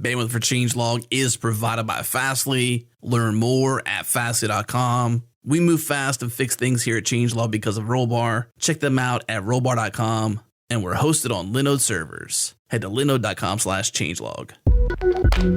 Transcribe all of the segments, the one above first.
Bandwidth for changelog is provided by Fastly. Learn more at fastly.com. We move fast and fix things here at changelog because of Rollbar. Check them out at rollbar.com. And we're hosted on Linode servers. Head to linode.com/changelog.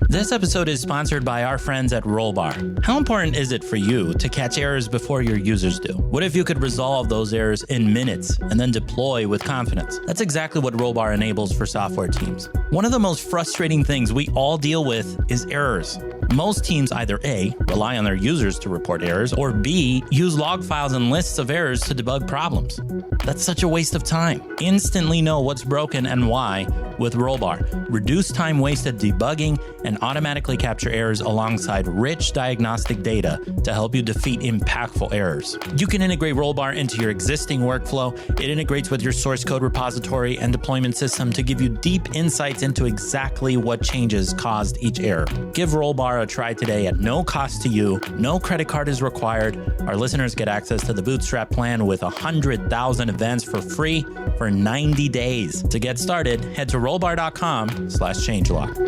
This episode is sponsored by our friends at Rollbar. How important is it for you to catch errors before your users do? What if you could resolve those errors in minutes and then deploy with confidence? That's exactly what Rollbar enables for software teams. One of the most frustrating things we all deal with is errors. Most teams either A, rely on their users to report errors, or B, use log files and lists of errors to debug problems. That's such a waste of time. Instantly know what's broken and why with Rollbar. Reduce time wasted debugging and automatically capture errors alongside rich diagnostic data to help you defeat impactful errors. You can integrate Rollbar into your existing workflow. It integrates with your source code repository and deployment system to give you deep insights into exactly what changes caused each error. Give Rollbar a try today at no cost to you. No credit card is required. Our listeners get access to the Bootstrap plan with 100,000 events for free for 90 days. To get started, head to rollbar.com/changelog.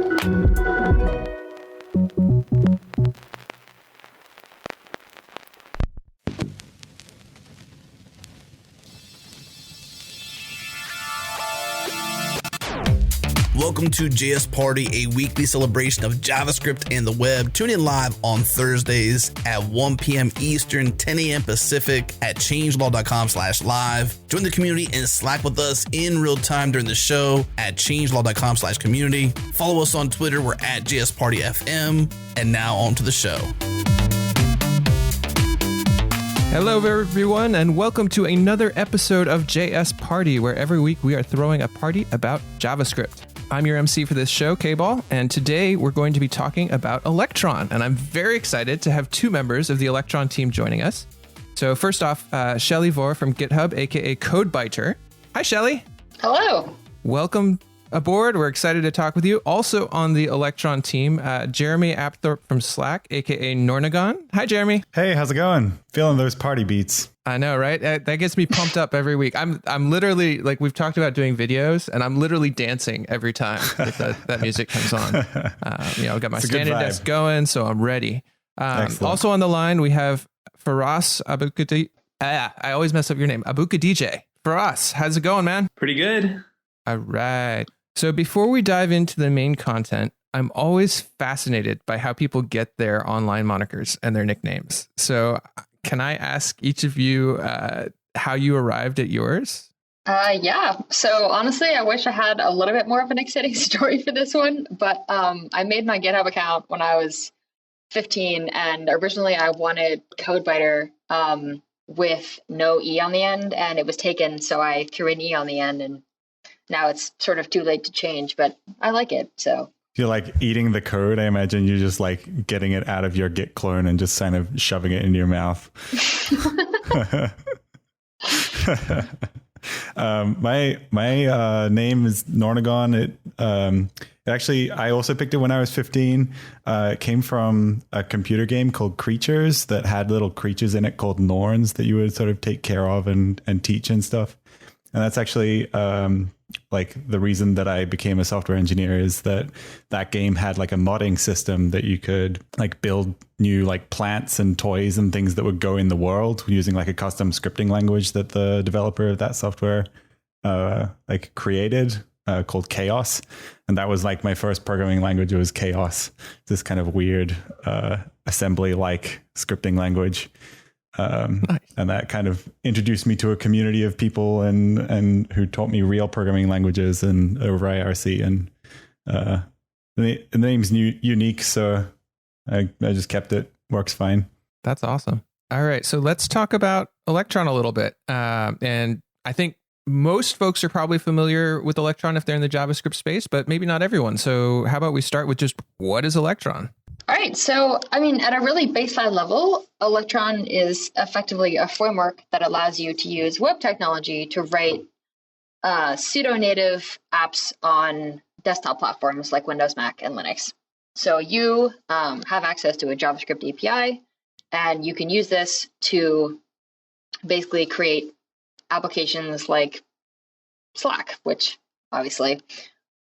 Welcome to JS Party, a weekly celebration of JavaScript and the web. Tune in live on Thursdays at 1 p.m. Eastern, 10 a.m. Pacific at changelog.com/live. Join the community and Slack with us in real time during the show at changelog.com/community. Follow us on Twitter. We're at JSPartyFM. And now on to the show. Hello everyone, and welcome to another episode of JS Party, where every week we are throwing a party about JavaScript. I'm your MC for this show, Kball, and today we're going to be talking about Electron, and I'm very excited to have two members of the Electron team joining us. So first off, Shelley Vohr from GitHub, aka CodeBiter. Hi, Shelley. Hello. Welcome aboard. We're excited to talk with you. Also on the Electron team, Jeremy Apthorp from Slack, aka Nornagon. Hi, Jeremy. Hey, how's it going? Feeling those party beats. I know, right? That gets me pumped up every week. I'm literally, like, we've talked about doing videos, and I'm literally dancing every time that music comes on. I've got my standing desk going, so I'm ready. Also on the line, we have Feross Abukadij. I always mess up your name. Abukadij. Feross, how's it going, man? Pretty good. All right. So before we dive into the main content, I'm always fascinated by how people get their online monikers and their nicknames. So can I ask each of you how you arrived at yours? Yeah. So honestly, I wish I had a little bit more of an exciting story for this one, but I made my GitHub account when I was 15, and originally I wanted CodeBiter with no E on the end, and it was taken, so I threw an E on the end, and now it's sort of too late to change, but I like it, so. You're like eating the code. I imagine you're just like getting it out of your Git clone and just kind of shoving it into your mouth. My name is Nornagon. Actually, I also picked it when I was 15. It came from a computer game called Creatures that had little creatures in it called Norns that you would sort of take care of and teach and stuff. And that's actually like the reason that I became a software engineer is that game had like a modding system that you could like build new like plants and toys and things that would go in the world using like a custom scripting language that the developer of that software like created called Chaos. And that was like my first programming language. It was Chaos, this kind of weird assembly like scripting language. Nice. And that kind of introduced me to a community of people and who taught me real programming languages and over IRC. And the name's unique, so I just kept it. Works fine. That's awesome. All right, so let's talk about Electron a little bit. And I think most folks are probably familiar with Electron if they're in the JavaScript space, but maybe not everyone. So how about we start with just what is Electron? All right. So, I mean, at a really baseline level, Electron is effectively a framework that allows you to use web technology to write pseudo-native apps on desktop platforms like Windows, Mac, and Linux. So you have access to a JavaScript API, and you can use this to basically create applications like Slack, which obviously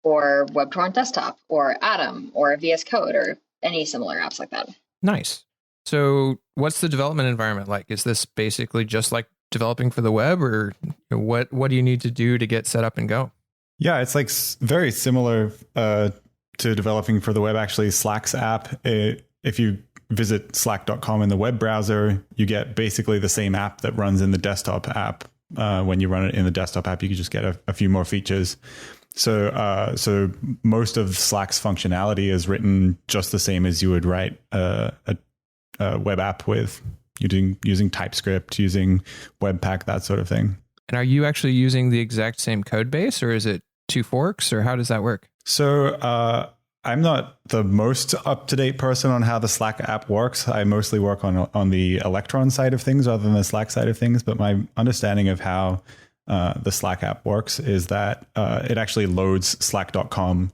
or WebTorrent Desktop or Atom or VS Code or any similar apps like that. Nice. So what's the development environment like? Is this basically just like developing for the web, or what do you need to do to get set up and go? Yeah, it's like very similar to developing for the web. Actually, Slack's app, if you visit slack.com in the web browser, you get basically the same app that runs in the desktop app. When you run it in the desktop app, you can just get a few more features. So most of Slack's functionality is written just the same as you would write a web app with, using TypeScript, using Webpack, that sort of thing. And are you actually using the exact same code base, or is it two forks, or how does that work? So I'm not the most up-to-date person on how the Slack app works. I mostly work on the Electron side of things rather than the Slack side of things. But my understanding of how the Slack app works is that it actually loads slack.com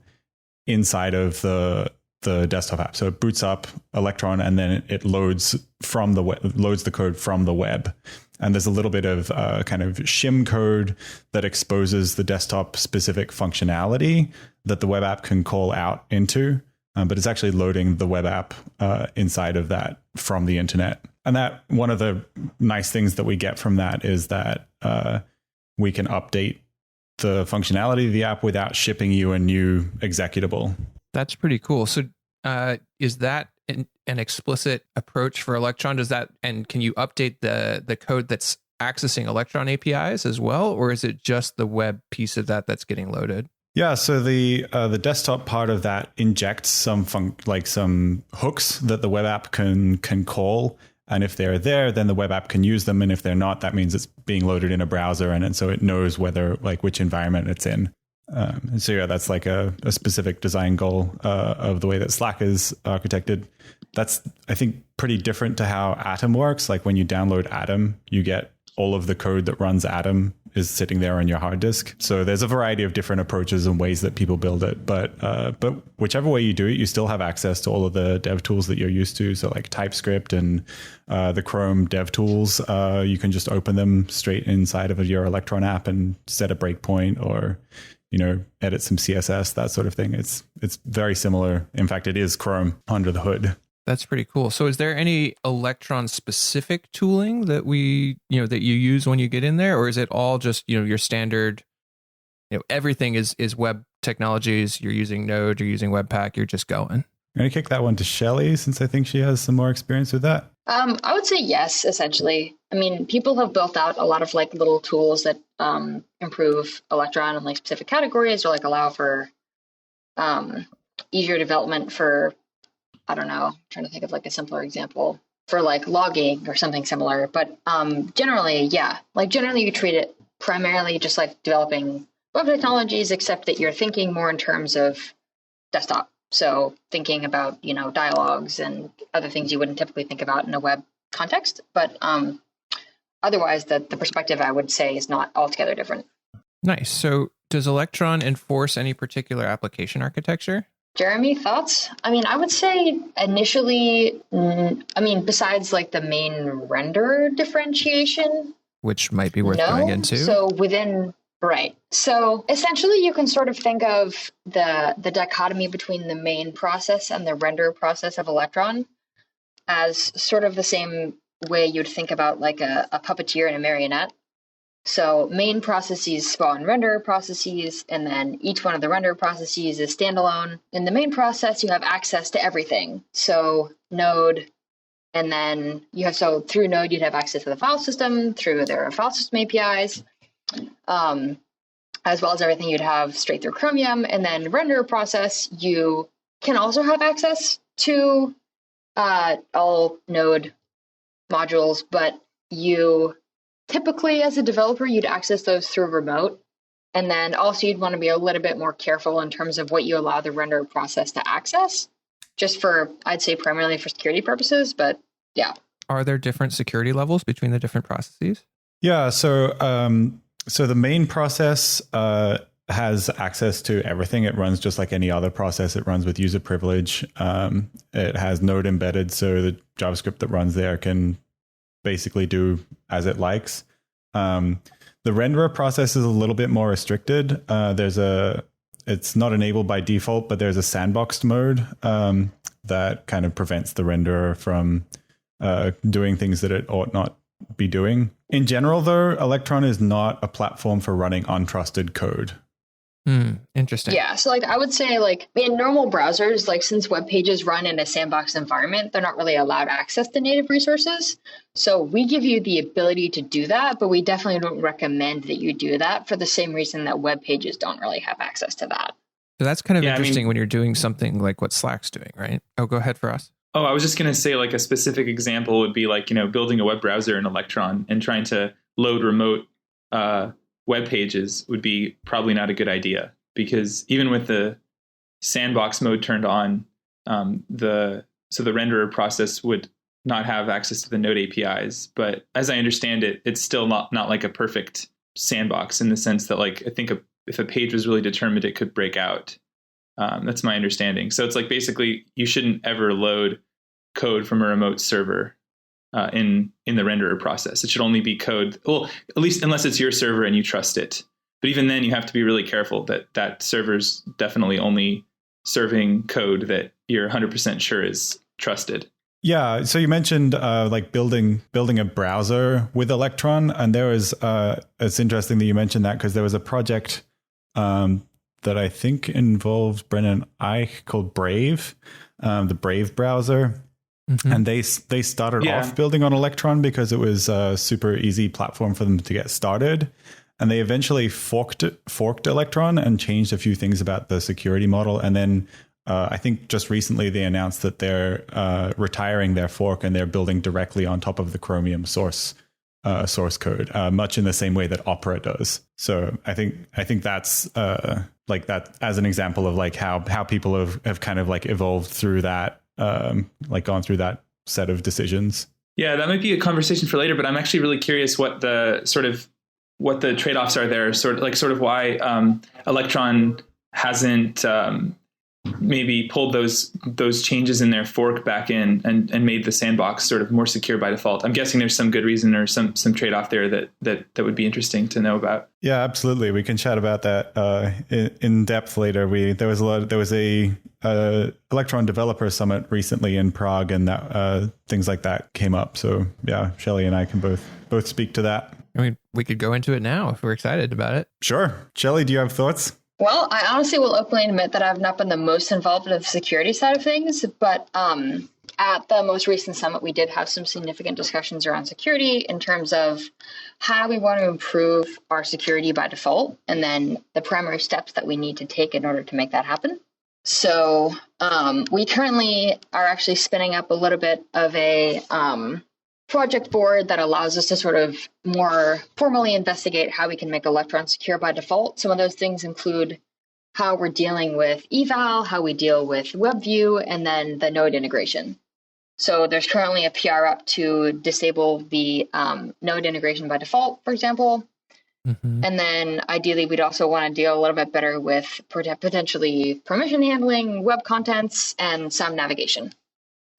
inside of the desktop app. So it boots up Electron, and then it loads the code from the web. And there's a little bit of kind of shim code that exposes the desktop specific functionality that the web app can call out into. But it's actually loading the web app inside of that from the internet. And that one of the nice things that we get from that is that we can update the functionality of the app without shipping you a new executable. That's pretty cool. So is that an explicit approach for Electron? And can you update the code that's accessing Electron APIs as well? Or is it just the web piece of that that's getting loaded? Yeah, so the desktop part of that injects some some hooks that the web app can call. And if they're there, then the web app can use them. And if they're not, that means it's being loaded in a browser. And so it knows which environment it's in. And so yeah, that's like a specific design goal of the way that Slack is architected. That's, I think, pretty different to how Atom works. Like when you download Atom, you get all of the code that runs Atom is sitting there on your hard disk. So there's a variety of different approaches and ways that people build it. But whichever way you do it, you still have access to all of the dev tools that you're used to. So like TypeScript and the Chrome dev tools, you can just open them straight inside of your Electron app and set a breakpoint or edit some CSS, that sort of thing. It's very similar. In fact, it is Chrome under the hood. That's pretty cool. So is there any Electron specific tooling that that you use when you get in there? Or is it all just, your standard, everything is web technologies? You're using Node, you're using Webpack, you're just going. I'm going to kick that one to Shelley since I think she has some more experience with that. I would say yes, essentially. I mean, people have built out a lot of little tools that improve Electron in specific categories, or allow for easier development for, I don't know, I'm trying to think of a simpler example for logging or something similar. But generally, yeah, generally you treat it primarily just like developing web technologies, except that you're thinking more in terms of desktop. So thinking about, dialogues and other things you wouldn't typically think about in a web context. But otherwise, the perspective, I would say, is not altogether different. Nice. So does Electron enforce any particular application architecture? Jeremy, thoughts? I mean, I would say initially, besides the main render differentiation, which might be worth going into. So right. So essentially, you can sort of think of the dichotomy between the main process and the render process of Electron as sort of the same way you'd think about a puppeteer and a marionette. So main processes spawn render processes, and then each one of the render processes is standalone. In the main process, you have access to everything. So Node, and then through Node, you'd have access to the file system through their file system APIs. As well as everything you'd have straight through Chromium. And then render process, you can also have access to all Node modules, but you typically, as a developer, you'd access those through remote. And then also you'd want to be a little bit more careful in terms of what you allow the render process to access, just for, I'd say, primarily for security purposes, but yeah. Are there different security levels between the different processes? Yeah, so the main process has access to everything. It runs just like any other process. It runs with user privilege. It has Node embedded, so the JavaScript that runs there can basically do as it likes. The renderer process is a little bit more restricted. There's a it's not enabled by default, but there's a sandboxed mode that kind of prevents the renderer from doing things that it ought not be doing. In general, though, Electron is not a platform for running untrusted code. Interesting. Yeah, so like I would say like in normal browsers, like since web pages run in a sandbox environment, they're not really allowed access to native resources. So we give you the ability to do that, but we definitely don't recommend that you do that for the same reason that web pages don't really have access to that. So that's kind of interesting when you're doing something like what Slack's doing, right? Oh, go ahead, Feross. Oh, I was just going to say like a specific example would be like, building a web browser in Electron and trying to load remote web pages would be probably not a good idea, because even with the sandbox mode turned on, the renderer process would not have access to the Node APIs. But as I understand it, it's still not like a perfect sandbox in the sense that like I think if a page was really determined, it could break out. That's my understanding. So it's like basically you shouldn't ever load code from a remote server in the renderer process. It should only be code, well, at least unless it's your server and you trust it. But even then, you have to be really careful that server's definitely only serving code that you're 100% sure is trusted. Yeah. So you mentioned like building a browser with Electron, and there was it's interesting that you mentioned that because there was a project that I think involved Brennan Eich called Brave, the Brave browser. Mm-hmm. And they started off building on Electron because it was a super easy platform for them to get started. And they eventually forked Electron and changed a few things about the security model. And then I think just recently they announced that they're retiring their fork and they're building directly on top of the Chromium source code, much in the same way that Opera does. So I think that's like that as an example of like how people have kind of like evolved through that. Like gone through that set of decisions. Yeah, that might be a conversation for later, but I'm actually really curious what the trade-offs are there, sort of why Electron hasn't maybe pulled those changes in their fork back in and made the sandbox sort of more secure by default. I'm guessing there's some good reason or some trade-off there that would be interesting to know about. Yeah, absolutely. We can chat about that in depth later. There was a Electron developer summit recently in Prague, and that things like that came up. So yeah, Shelley and I can both speak to that. I mean, we could go into it now if we're excited about it. Sure. Shelley, do you have thoughts? Well, I honestly will openly admit that I've not been the most involved in the security side of things, but at the most recent summit, we did have some significant discussions around security in terms of how we want to improve our security by default, and then the primary steps that we need to take in order to make that happen. So we currently are actually spinning up a little bit of a project board that allows us to sort of more formally investigate how we can make Electron secure by default. Some of those things include how we're dealing with eval, how we deal with WebView, and then the node integration. So there's currently a PR up to disable the node integration by default, for example. Mm-hmm. And then ideally, we'd also want to deal a little bit better with potentially permission handling, web contents, and some navigation.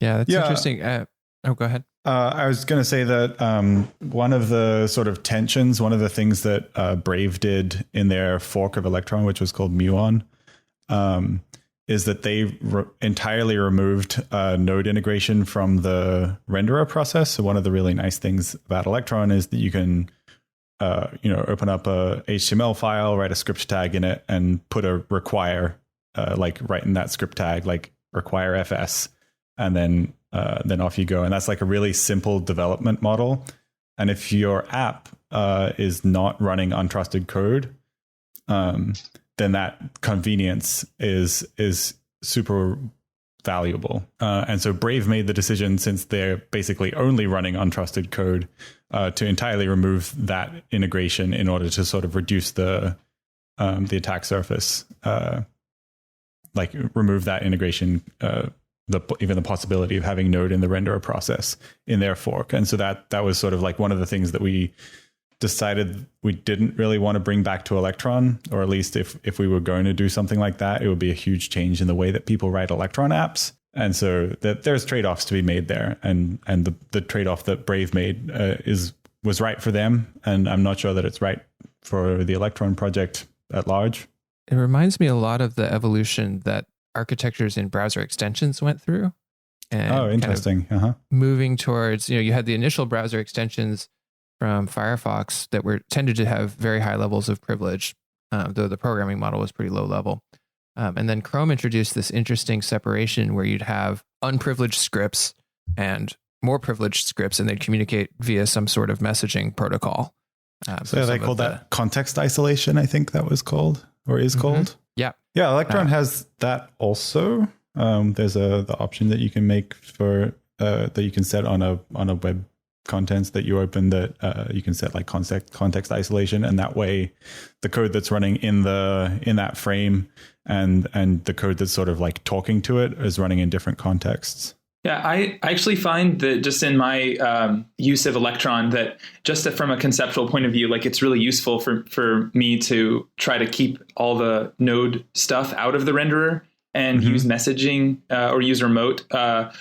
Yeah, that's interesting. Go ahead. I was going to say that one of the sort of tensions, one of the things that Brave did in their fork of Electron, which was called Muon, is that they entirely removed node integration from the renderer process. So one of the really nice things about Electron is that you can, open up a HTML file, write a script tag in it, and put a require, like right in that script tag, like require FS, and then off you go. And that's like a really simple development model. And if your app is not running untrusted code, then that convenience is super valuable. And so Brave made the decision, since they're basically only running untrusted code, to entirely remove that integration in order to sort of reduce the attack surface, like remove that integration, even the possibility of having node in the renderer process in their fork. And so that was sort of like one of the things that we decided we didn't really want to bring back to Electron, or at least if we were going to do something like that, it would be a huge change in the way that people write Electron apps. And so there's trade-offs to be made there. And the trade-off that Brave made was right for them. And I'm not sure that it's right for the Electron project at large. It reminds me a lot of the evolution that architectures in browser extensions went through. And interesting. moving towards, you had the initial browser extensions from Firefox that tended to have very high levels of privilege, though the programming model was pretty low level. And then Chrome introduced this interesting separation where you'd have unprivileged scripts and more privileged scripts, and they'd communicate via some sort of messaging protocol. So they called that context isolation, I think that was called, or is called. Yeah. Yeah, Electron has that also. There's the option that you can make for that you can set on a web contents that you open that you can set like context isolation, and that way the code that's running in that frame and the code that's sort of like talking to it is running in different contexts. Yeah, I actually find that just in my use of Electron, that just from a conceptual point of view, like it's really useful for me to try to keep all the node stuff out of the renderer and use messaging or use remote. Better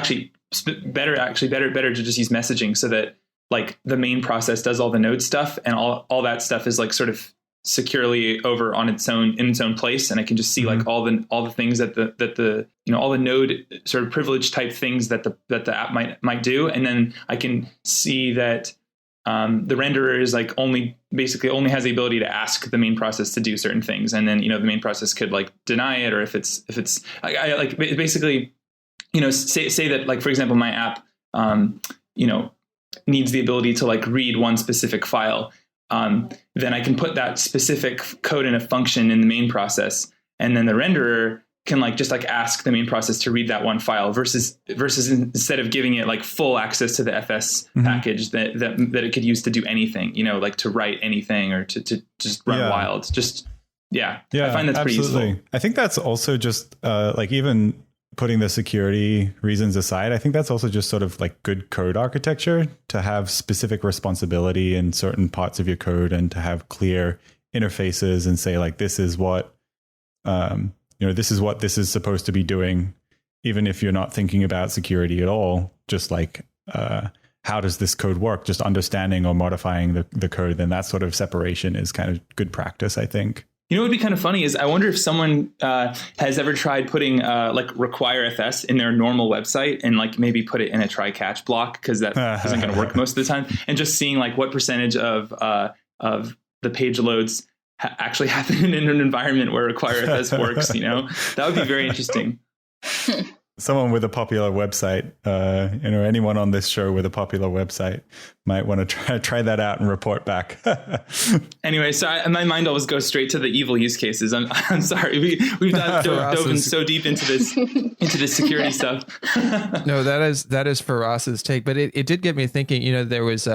to just use messaging so that like the main process does all the node stuff and all that stuff is like sort of securely over on in its own place, and I can just see like all the things that the all the node sort of privilege type things that the app might do, and then I can see that the renderer is like only has the ability to ask the main process to do certain things, and then the main process could like deny it, or if it's I like basically say that like for example my app needs the ability to like read one specific file. Then I can put that specific code in a function in the main process, and then the renderer can like just like ask the main process to read that one file versus instead of giving it like full access to the FS package that it could use to do anything, like to write anything or to just run wild. I find that's pretty useful. I think that's also just like even putting the security reasons aside, I think that's also just sort of like good code architecture to have specific responsibility in certain parts of your code and to have clear interfaces and say like, this is what, this is supposed to be doing, even if you're not thinking about security at all, just like, how does this code work? Just understanding or modifying the code, then that sort of separation is kind of good practice, I think. What would be kind of funny is I wonder if someone has ever tried putting like require FS in their normal website and like maybe put it in a try catch block, because that isn't going to work most of the time, and just seeing like what percentage of the page loads actually happen in an environment where require FS works. That would be very interesting. Someone with a popular website, anyone on this show with a popular website might want to try that out and report back. Anyway, so my mind always goes straight to the evil use cases. I'm sorry, we've dove in so deep into this security stuff. No, that is Feross's take, but it did get me thinking. There was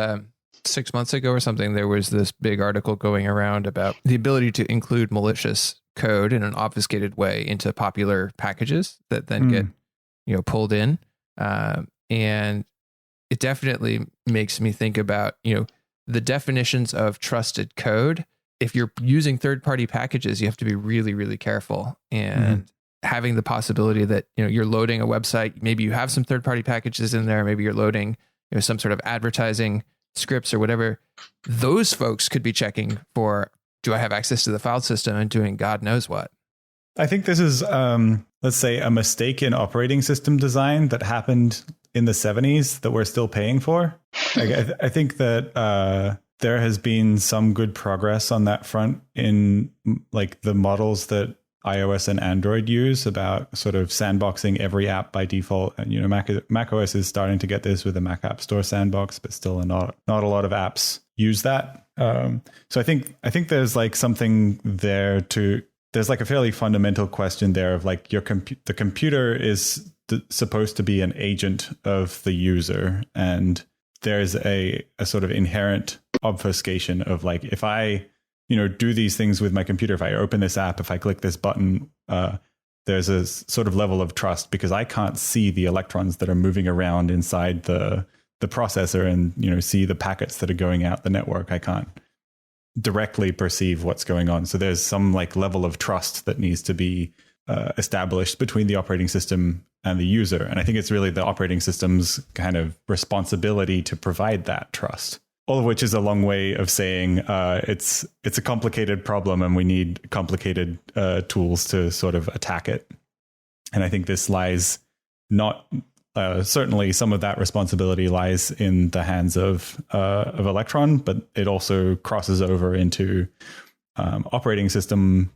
6 months ago or something, there was this big article going around about the ability to include malicious code in an obfuscated way into popular packages that then get pulled in. And it definitely makes me think about, the definitions of trusted code. If you're using third-party packages, you have to be really, really careful. And having the possibility that, you're loading a website, maybe you have some third-party packages in there, maybe you're loading, some sort of advertising scripts or whatever. Those folks could be checking for, do I have access to the file system, and doing God knows what. I think this is, let's say, a mistake in operating system design that happened in the 70s that we're still paying for. I think that there has been some good progress on that front in like the models that iOS and Android use about sort of sandboxing every app by default. And, Mac OS is starting to get this with the Mac App Store sandbox, but still not a lot of apps use that. So I think there's like something there there's like a fairly fundamental question there of like the computer is supposed to be an agent of the user, and there's a sort of inherent obfuscation of like, if I do these things with my computer, if I open this app, if I click this button, there's a sort of level of trust because I can't see the electrons that are moving around inside the processor and see the packets that are going out the network. I can't directly perceive what's going on. So there's some like level of trust that needs to be established between the operating system and the user. And I think it's really the operating system's kind of responsibility to provide that trust. all of which is a long way of saying it's a complicated problem and we need complicated tools to sort of attack it. And I think this lies not certainly some of that responsibility lies in the hands of Electron, but it also crosses over into operating system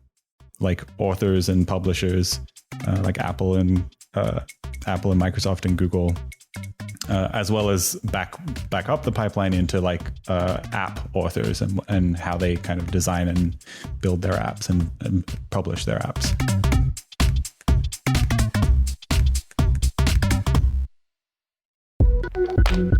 like authors and publishers like Apple and Microsoft and Google, as well as back up the pipeline into like app authors and how they kind of design and build their apps and publish their apps.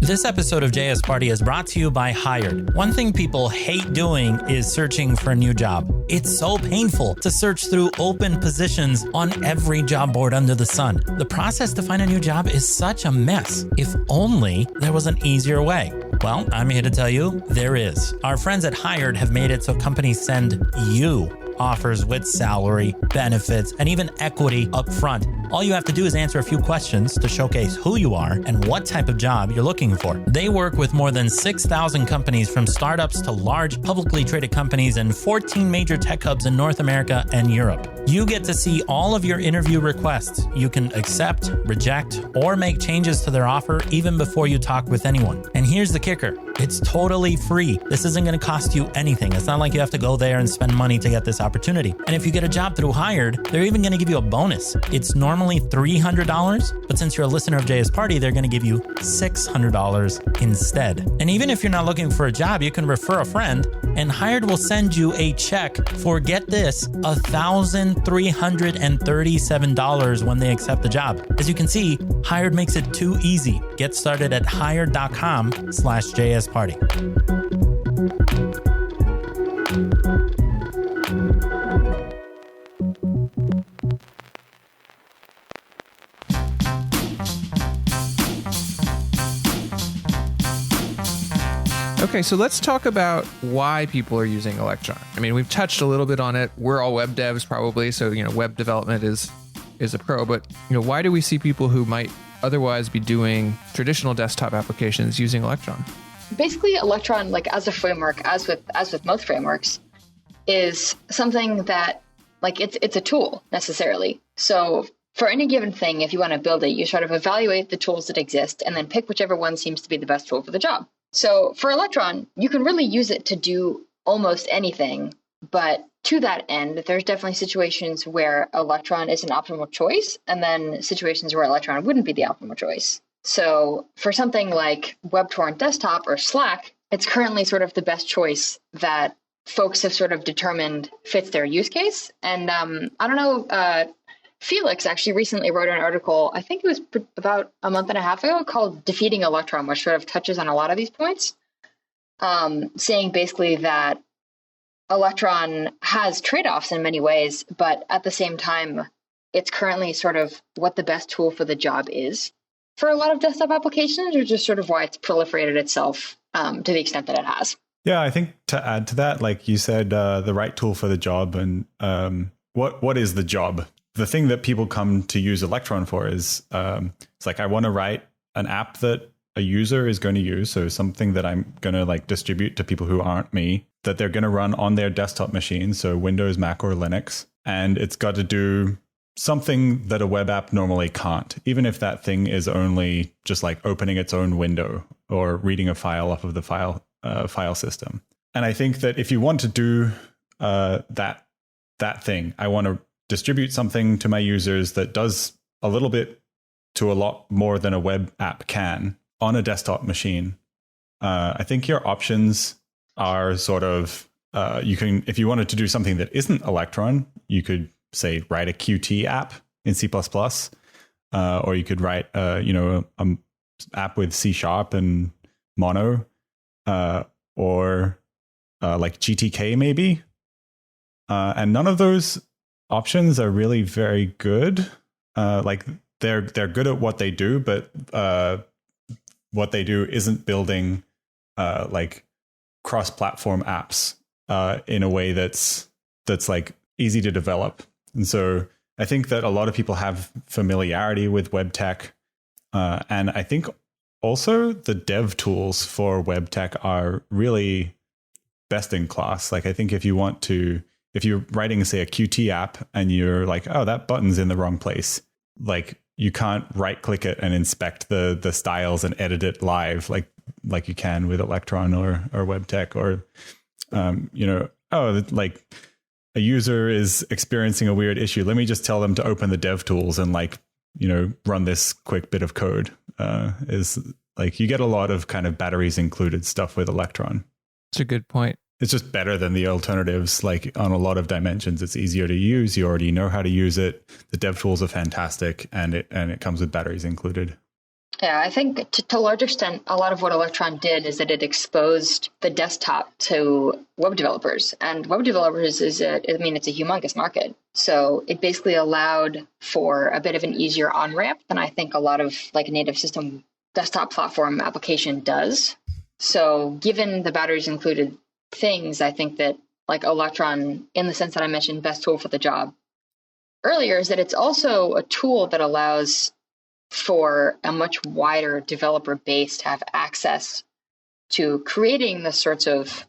This episode of JS Party is brought to you by Hired. One thing people hate doing is searching for a new job. It's so painful to search through open positions on every job board under the sun. The process to find a new job is such a mess. If only there was an easier way. Well, I'm here to tell you there is. Our friends at Hired have made it so companies send you offers with salary, benefits, and even equity up front. All you have to do is answer a few questions to showcase who you are and what type of job you're looking for. They work with more than 6,000 companies, from startups to large publicly traded companies and 14 major tech hubs in North America and Europe. You get to see all of your interview requests. You can accept, reject, or make changes to their offer even before you talk with anyone. And here's the kicker. It's totally free. This isn't going to cost you anything. It's not like you have to go there and spend money to get this opportunity. And if you get a job through Hired, they're even going to give you a bonus. It's normally $300, but since you're a listener of JS Party, they're going to give you $600 instead. And even if you're not looking for a job, you can refer a friend, and Hired will send you a check for, get this, $1,337 when they accept the job. As you can see, Hired makes it too easy. Get started at hired.com/JS Party. Okay, so let's talk about why people are using Electron. I mean, we've touched a little bit on it. We're all web devs probably, so web development is a pro. But why do we see people who might otherwise be doing traditional desktop applications using Electron? Basically, Electron, like as a framework, as with most frameworks, is something that it's a tool necessarily. So for any given thing, if you want to build it, you sort of evaluate the tools that exist and then pick whichever one seems to be the best tool for the job. So for Electron, you can really use it to do almost anything. But to that end, there's definitely situations where Electron is an optimal choice, and then situations where Electron wouldn't be the optimal choice. So for something like WebTorrent Desktop or Slack, it's currently sort of the best choice that folks have sort of determined fits their use case. And I don't know, Felix actually recently wrote an article, I think it was about a month and a half ago, called Defeating Electron, which sort of touches on a lot of these points, saying basically that Electron has trade-offs in many ways, but at the same time, it's currently sort of what the best tool for the job is for a lot of desktop applications, or just sort of why it's proliferated itself to the extent that it has. Yeah, I think to add to that, like you said, the right tool for the job, and what is the job? The thing that people come to use Electron for is it's like, I want to write an app that a user is going to use. So something that I'm going to like distribute to people who aren't me, that they're going to run on their desktop machine. So Windows, Mac, or Linux. And it's got to do something that a web app normally can't, even if that thing is only just like opening its own window or reading a file off of the file system. And I think that if you want to do that thing, I want to distribute something to my users that does a little bit to a lot more than a web app can on a desktop machine. I think your options are sort of, you can, if you wanted to do something that isn't Electron, you could say write a Qt app in C++, or you could write, an app with C# and Mono, or like GTK maybe. And none of those options are really very good. Like they're good at what they do, but what they do isn't building like cross-platform apps in a way that's like easy to develop. And so I think that a lot of people have familiarity with web tech, and I think also the dev tools for web tech are really best in class. Like I think if you're writing, say, a Qt app and you're like, oh, that button's in the wrong place, like you can't right click it and inspect the styles and edit it live like you can with Electron or WebTech, or like a user is experiencing a weird issue. Let me just tell them to open the dev tools and run this quick bit of code. Is like you get a lot of kind of batteries included stuff with Electron. That's a good point. It's just better than the alternatives, like on a lot of dimensions. It's easier to use. You already know how to use it. The dev tools are fantastic, and it comes with batteries included. Yeah, I think to a large extent, a lot of what Electron did is that it exposed the desktop to web developers. And web developers it's a humongous market. So it basically allowed for a bit of an easier on-ramp than I think a lot of like native system desktop platform application does. So given the batteries included things, I think that like Electron, in the sense that I mentioned best tool for the job earlier, is that it's also a tool that allows for a much wider developer base to have access to creating the sorts of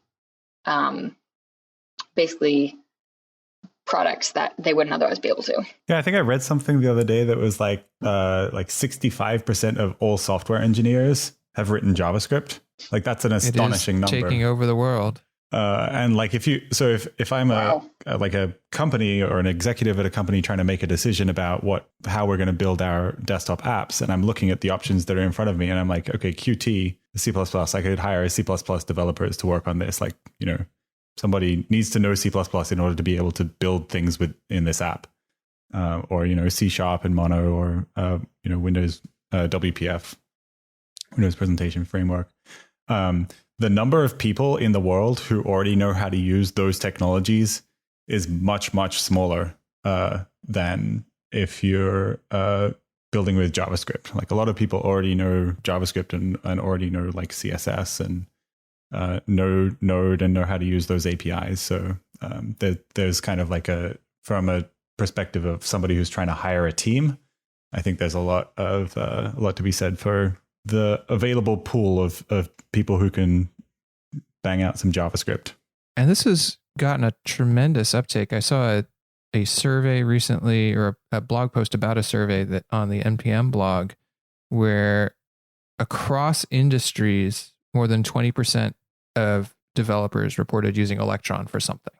basically products that they wouldn't otherwise be able to. Yeah, I think I read something the other day that was like 65% of all software engineers have written JavaScript. Like that's an astonishing number. Taking over the world. And like if I'm a company or an executive at a company trying to make a decision about how we're going to build our desktop apps, and I'm looking at the options that are in front of me, and I'm like, okay, Qt, C++, I could hire C++ developers to work on this. Like, somebody needs to know C++ in order to be able to build things in this app, or C# and Mono, or Windows WPF, Windows Presentation Framework. The number of people in the world who already know how to use those technologies is much, much smaller than if you're building with JavaScript. Like a lot of people already know JavaScript and already know like CSS and Node and know how to use those APIs. So there's kind of like from a perspective of somebody who's trying to hire a team, I think there's a lot to be said for the available pool of people who can bang out some JavaScript. And this has gotten a tremendous uptake. I saw a survey recently, or a blog post about a survey that on the NPM blog, where across industries, more than 20% of developers reported using Electron for something,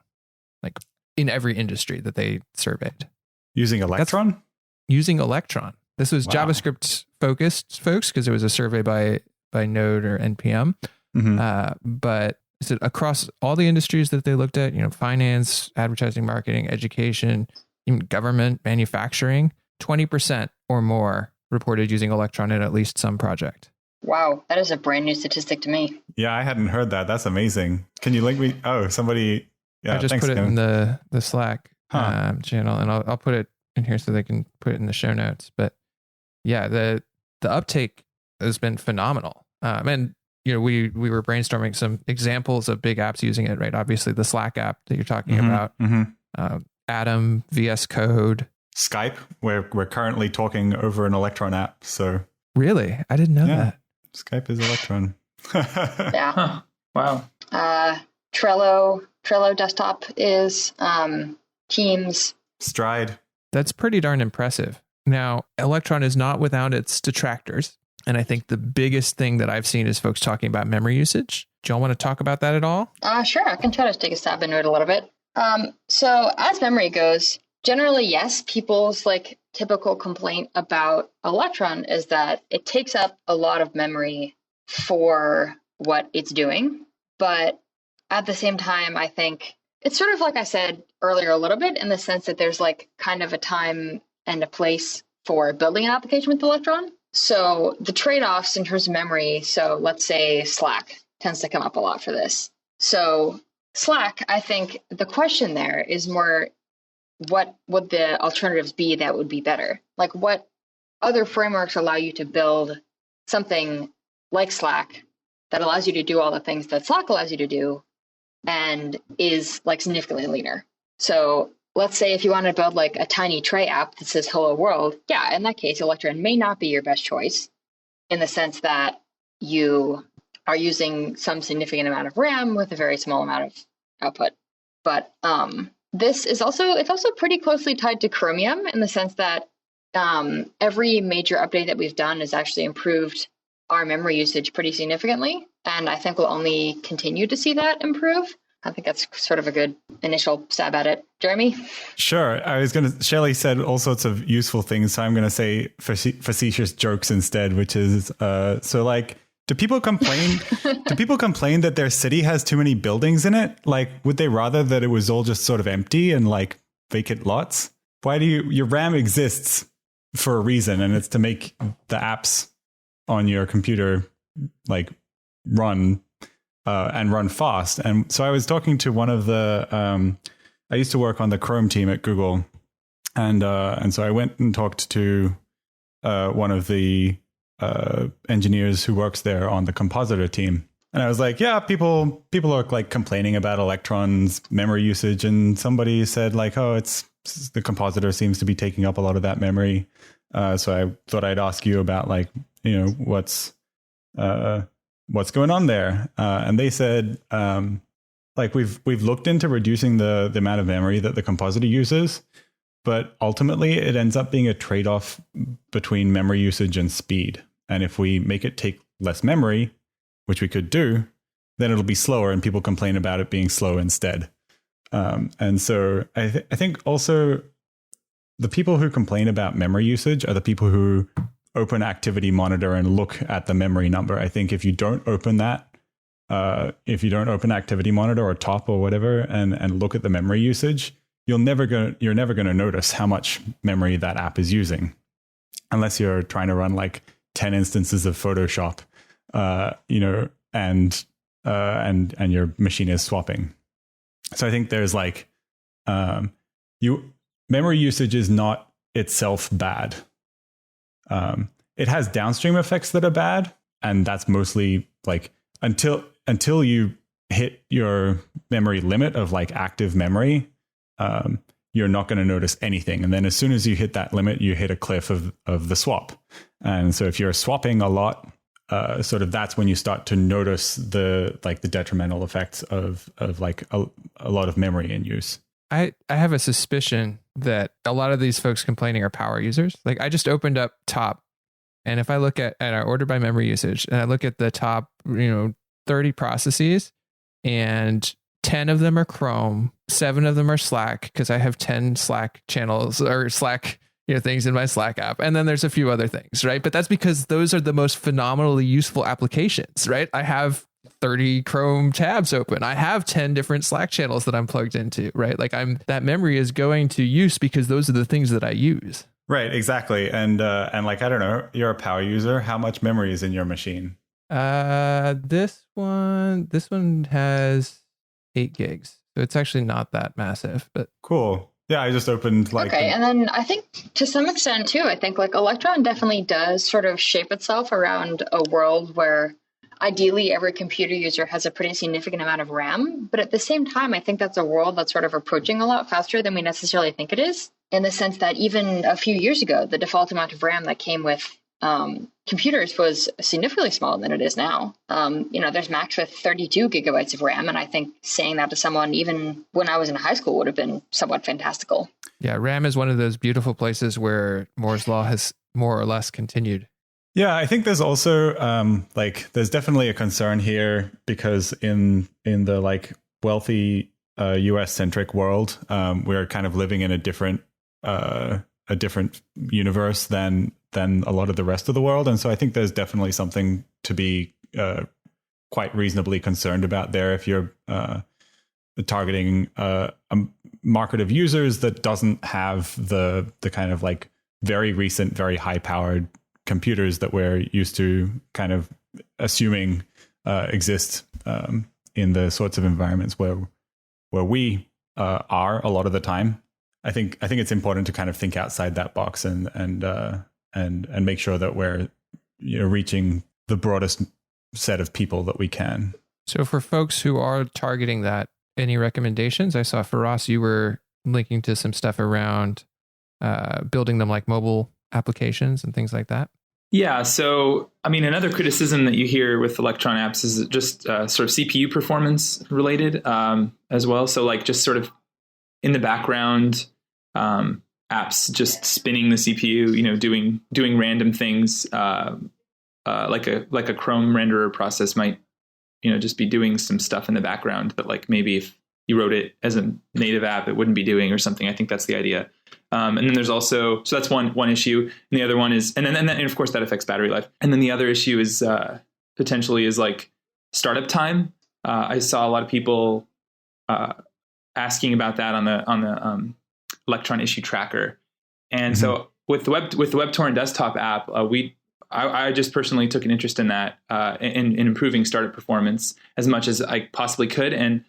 like in every industry that they surveyed. Using Electron? Using Electron. This was JavaScript focused, folks, because it was a survey by Node or NPM. Mm-hmm. But is it across all the industries that they looked at? Finance, advertising, marketing, education, even government, manufacturing. 20% or more reported using Electron in at least some project. Wow, that is a brand new statistic to me. Yeah, I hadn't heard that. That's amazing. Can you link me? Oh, somebody. Yeah, I just put it in the Slack channel, and I'll put it in here so they can put it in the show notes. But yeah, the uptake has been phenomenal. And we were brainstorming some examples of big apps using it, right? Obviously, the Slack app that you're talking about, Atom, VS Code, Skype. We're currently talking over an Electron app. So really, I didn't know that. Skype is Electron. Yeah. Huh. Wow. Trello desktop is Teams. Stride. That's pretty darn impressive. Now, Electron is not without its detractors. And I think the biggest thing that I've seen is folks talking about memory usage. Do y'all want to talk about that at all? Sure. I can try to take a stab into it a little bit. So as memory goes, generally, yes, people's like typical complaint about Electron is that it takes up a lot of memory for what it's doing. But at the same time, I think it's sort of like I said earlier a little bit, in the sense that there's like kind of a time and a place for building an application with Electron. So the trade-offs in terms of memory, so let's say Slack tends to come up a lot for this. So Slack, I think the question there is more, what would the alternatives be that would be better? Like what other frameworks allow you to build something like Slack that allows you to do all the things that Slack allows you to do and is like significantly leaner? So let's say if you want to build like a tiny tray app that says hello world, yeah, in that case, Electron may not be your best choice, in the sense that you are using some significant amount of RAM with a very small amount of output. But this is also pretty closely tied to Chromium in the sense that every major update that we've done has actually improved our memory usage pretty significantly. And I think we'll only continue to see that improve. I think that's sort of a good initial stab at it. Jeremy? Sure. Shelley said all sorts of useful things, so I'm going to say facetious jokes instead, which is, do people complain that their city has too many buildings in it? Like, would they rather that it was all just sort of empty and like vacant lots? Your RAM exists for a reason, and it's to make the apps on your computer like run and run fast. And so I was talking to one of the, I used to work on the Chrome team at Google. And so I went and talked to one of the engineers who works there on the compositor team. And I was like, yeah, people are like complaining about Electron's memory usage. And somebody said like, oh, the compositor seems to be taking up a lot of that memory. So I thought I'd ask you about like, what's going on there? And they said, like we've looked into reducing the amount of memory that the compositor uses, but ultimately it ends up being a trade-off between memory usage and speed. And if we make it take less memory, which we could do, then it'll be slower, and people complain about it being slow instead. And so I think also the people who complain about memory usage are the people who open Activity Monitor and look at the memory number. I think if you don't open that, if you don't open Activity Monitor or Top or whatever and look at the memory usage, you're never going to notice how much memory that app is using, unless you're trying to run like 10 instances of Photoshop, and your machine is swapping. So I think there's like memory usage is not itself bad. It has downstream effects that are bad, and that's mostly like until you hit your memory limit of like active memory, you're not going to notice anything. And then as soon as you hit that limit, you hit a cliff of the swap. And so if you're swapping a lot, sort of that's when you start to notice the detrimental effects of like a lot of memory in use. I have a suspicion that a lot of these folks complaining are power users. Like I just opened up Top, and if I look at and I ordered by memory usage, and I look at the top 30 processes, and 10 of them are Chrome, 7 of them are Slack, because I have 10 Slack channels or Slack things in my Slack app, and then there's a few other things, right? But that's because those are the most phenomenally useful applications, right? I have 30 Chrome tabs open. I have 10 different Slack channels that I'm plugged into, right? Like that memory is going to use because those are the things that I use. Right, exactly. And like, I don't know, you're a power user. How much memory is in your machine? This one has 8 gigs. So it's actually not that massive, but cool. Yeah, I just opened Okay, and then I think to some extent too, I think like Electron definitely does sort of shape itself around a world where ideally every computer user has a pretty significant amount of RAM. But at the same time, I think that's a world that's sort of approaching a lot faster than we necessarily think it is, in the sense that even a few years ago, the default amount of RAM that came with computers was significantly smaller than it is now. There's Macs with 32 gigabytes of RAM. And I think saying that to someone, even when I was in high school, would have been somewhat fantastical. Yeah, RAM is one of those beautiful places where Moore's Law has more or less continued. Yeah, I think there's also there's definitely a concern here because in the like wealthy US centric world, we're kind of living in a different universe than a lot of the rest of the world. And so I think there's definitely something to be quite reasonably concerned about there if you're targeting a market of users that doesn't have the kind of like very recent, very high powered computers that we're used to kind of assuming exist in the sorts of environments where we are a lot of the time. I think it's important to kind of think outside that box and make sure that we're reaching the broadest set of people that we can. So for folks who are targeting that, any recommendations? I saw Feross, you were linking to some stuff around building them like mobile applications and things like that. Yeah. So, I mean, another criticism that you hear with Electron apps is just sort of CPU performance related as well. So like just sort of in the background, apps just spinning the CPU, doing random things like a Chrome renderer process might, just be doing some stuff in the background that like maybe if you wrote it as a native app, it wouldn't be doing or something. I think that's the idea. And then there's also, so that's one issue. And the other one is, and of course that affects battery life. And then the other issue is potentially is like startup time. I saw a lot of people asking about that on the Electron issue tracker. And so with the WebTorrent desktop app, I just personally took an interest in that, in improving startup performance as much as I possibly could. And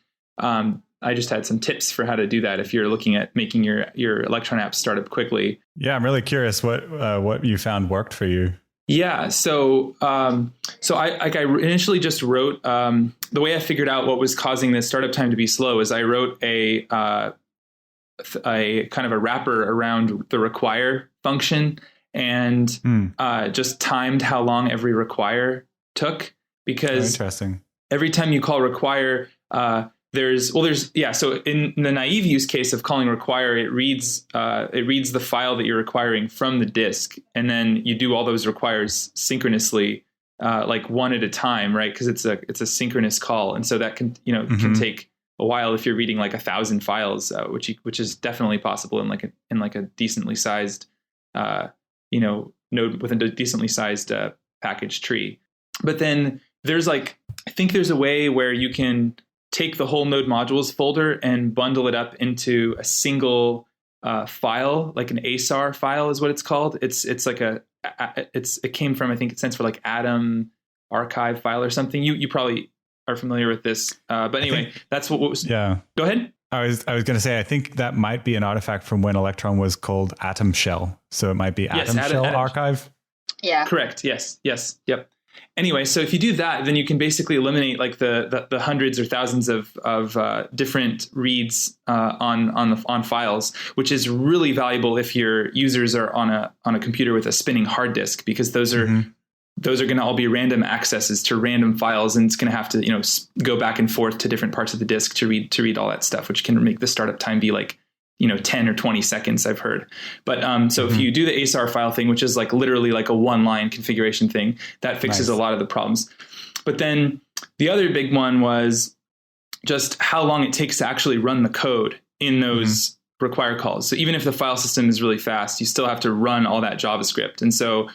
I just had some tips for how to do that if you're looking at making your Electron app start up quickly. Yeah, I'm really curious what you found worked for you. Yeah, so I initially just wrote the way I figured out what was causing the startup time to be slow is I wrote a kind of a wrapper around the require function and just timed how long every require took, because interesting. Every time you call require, so in the naive use case of calling require, it reads the file that you're requiring from the disk, and then you do all those requires synchronously, like one at a time, right? Because it's a synchronous call, and so that can can take a while if you're reading like 1,000 files, which is definitely possible in like a decently sized node with a decently sized package tree. But then there's I think there's a way where you can take the whole node modules folder and bundle it up into a single file, like an ASAR file is what it's called. It came from, I think it stands for like Atom archive file or something. You probably are familiar with this. But anyway, that's what was. Yeah. Go ahead. I was going to say, I think that might be an artifact from when Electron was called Atom Shell. So it might be Atom Shell archive. Yeah. Correct. Yes. Yep. Anyway, so if you do that, then you can basically eliminate like the hundreds or thousands of different reads on files, which is really valuable if your users are on a computer with a spinning hard disk, because those are going to all be random accesses to random files, and it's going to have to go back and forth to different parts of the disk to read all that stuff, which can make the startup time be like 10 or 20 seconds, I've heard. But so if you do the ASAR file thing, which is like literally like a one-line configuration thing, that fixes a lot of the problems. But then the other big one was just how long it takes to actually run the code in those require calls. So even if the file system is really fast, you still have to run all that JavaScript. And so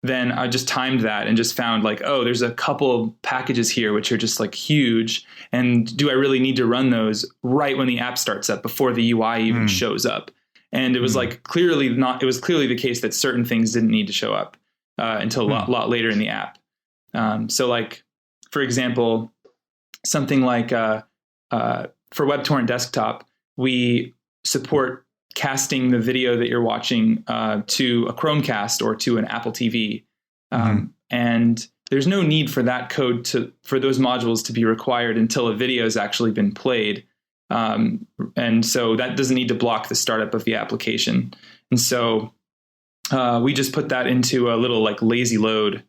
then I just timed that and just found like, oh, there's a couple packages here which are just like huge. And do I really need to run those right when the app starts up, before the UI even shows up? And it was like clearly the case that certain things didn't need to show up until a lot later in the app. So like, for example, something like for WebTorrent desktop, we support casting the video that you're watching to a Chromecast or to an Apple TV. And there's no need for that code for those modules to be required until a video has actually been played. And so that doesn't need to block the startup of the application. And so we just put that into a little like lazy load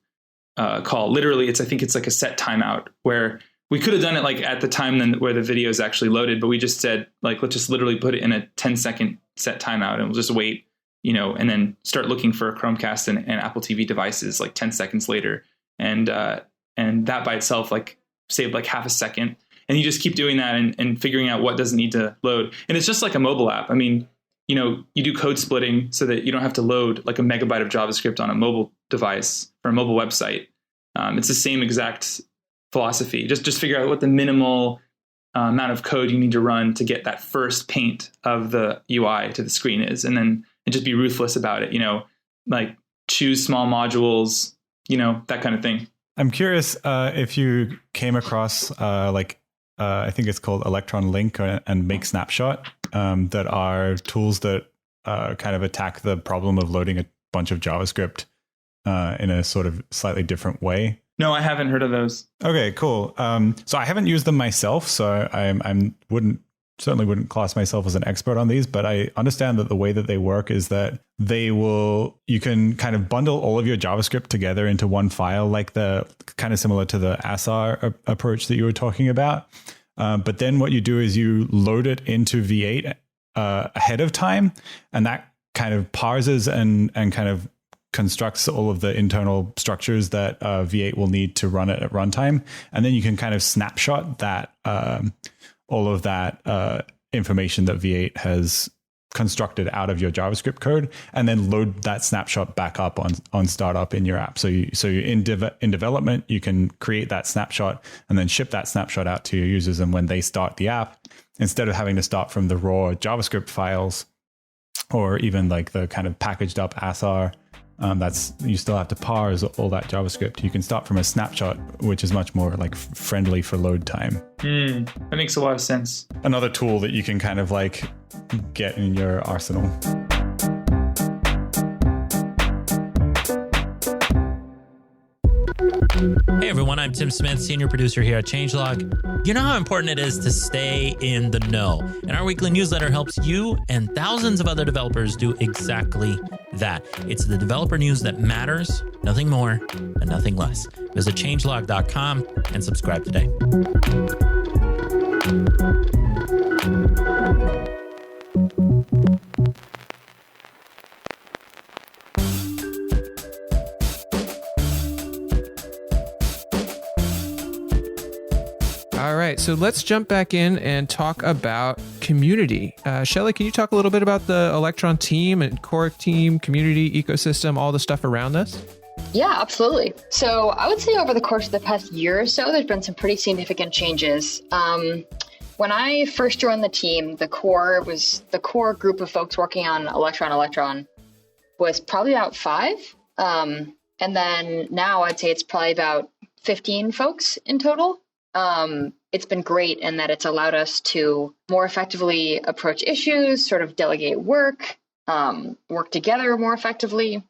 call. Literally, I think it's like a set timeout, where we could have done it like at the time then where the video is actually loaded, but we just said like, let's just literally put it in a 10-second set timeout, and we'll just wait, and then start looking for Chromecast and Apple TV devices like 10 seconds later. And that by itself like saved like half a second. And you just keep doing that and figuring out what doesn't need to load. And it's just like a mobile app. I mean, you do code splitting so that you don't have to load like a megabyte of JavaScript on a mobile device for a mobile website. It's the same exact philosophy. Just figure out what the minimal amount of code you need to run to get that first paint of the UI to the screen is, and just be ruthless about it. Like choose small modules, that kind of thing. I'm curious if you came across I think it's called Electron Link and Make Snapshot, that are tools that kind of attack the problem of loading a bunch of JavaScript in a sort of slightly different way. No, I haven't heard of those. Okay, cool. So I haven't used them myself, so I wouldn't certainly wouldn't class myself as an expert on these, but I understand that the way that they work is that you can kind of bundle all of your JavaScript together into one file, like the kind of similar to the ASAR approach that you were talking about. But then what you do is you load it into V8 ahead of time, and that kind of parses and kind of constructs all of the internal structures that V8 will need to run it at runtime. And then you can kind of snapshot that all of that information that V8 has constructed out of your JavaScript code, and then load that snapshot back up on startup in your app. So in development, you can create that snapshot and then ship that snapshot out to your users. And when they start the app, instead of having to start from the raw JavaScript files or even like the kind of packaged up ASAR, you still have to parse all that JavaScript. You can start from a snapshot, which is much more like friendly for load time. That makes a lot of sense. Another tool that you can kind of like get in your arsenal. Hey everyone, I'm Tim Smith, senior producer here at Changelog. You know how important it is to stay in the know, and our weekly newsletter helps you and thousands of other developers do exactly that. It's the developer news that matters, nothing more and nothing less. Visit changelog.com and subscribe today. All right, so let's jump back in and talk about community. Shelley, can you talk a little bit about the Electron team and core team, community, ecosystem, all the stuff around this? Yeah, absolutely. So I would say over the course of the past year or so, there's been some pretty significant changes. When I first joined the team, the core group of folks working on Electron was probably about 5. And then now I'd say it's probably about 15 folks in total. It's been great in that it's allowed us to more effectively approach issues, sort of delegate work, work together more effectively.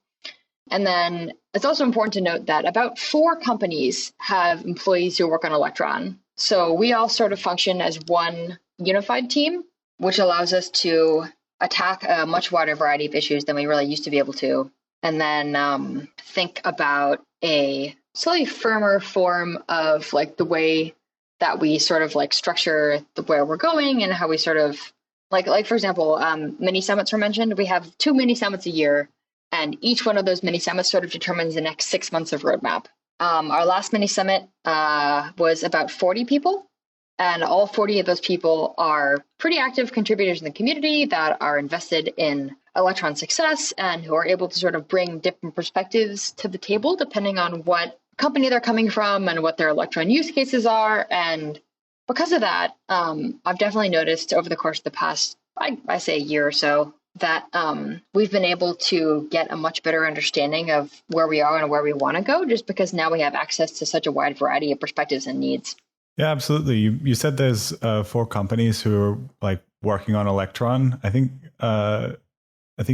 And then it's also important to note that about 4 companies have employees who work on Electron. So we all sort of function as one unified team, which allows us to attack a much wider variety of issues than we really used to be able to. And then think about a slightly firmer form of like the way that we sort of like structure where we're going and how we sort of like for example, mini summits were mentioned. We have 2 mini summits a year, and each one of those mini summits sort of determines the next 6 months of roadmap. Our last mini summit was about 40 people, and all 40 of those people are pretty active contributors in the community that are invested in Electron success and who are able to sort of bring different perspectives to the table depending on what company they're coming from and what their Electron use cases are. And because of that, I've definitely noticed over the course of the past, I say a year or so, that we've been able to get a much better understanding of where we are and where we want to go, just because now we have access to such a wide variety of perspectives and needs. Yeah, absolutely. You said there's 4 companies who are like working on Electron. I think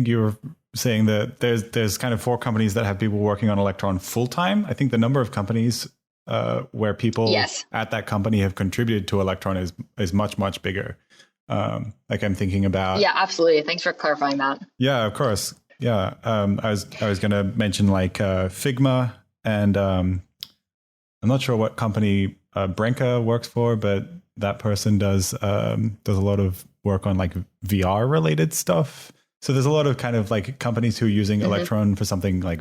you were saying that there's kind of 4 companies that have people working on Electron full time. I think the number of companies where people at that company have contributed to Electron is much bigger. Like I'm thinking about. Yeah, absolutely. Thanks for clarifying that. Yeah, of course. Yeah, I was going to mention like Figma, and I'm not sure what company Brenka works for, but that person does a lot of work on like VR related stuff. So there's a lot of kind of like companies who are using Electron for something like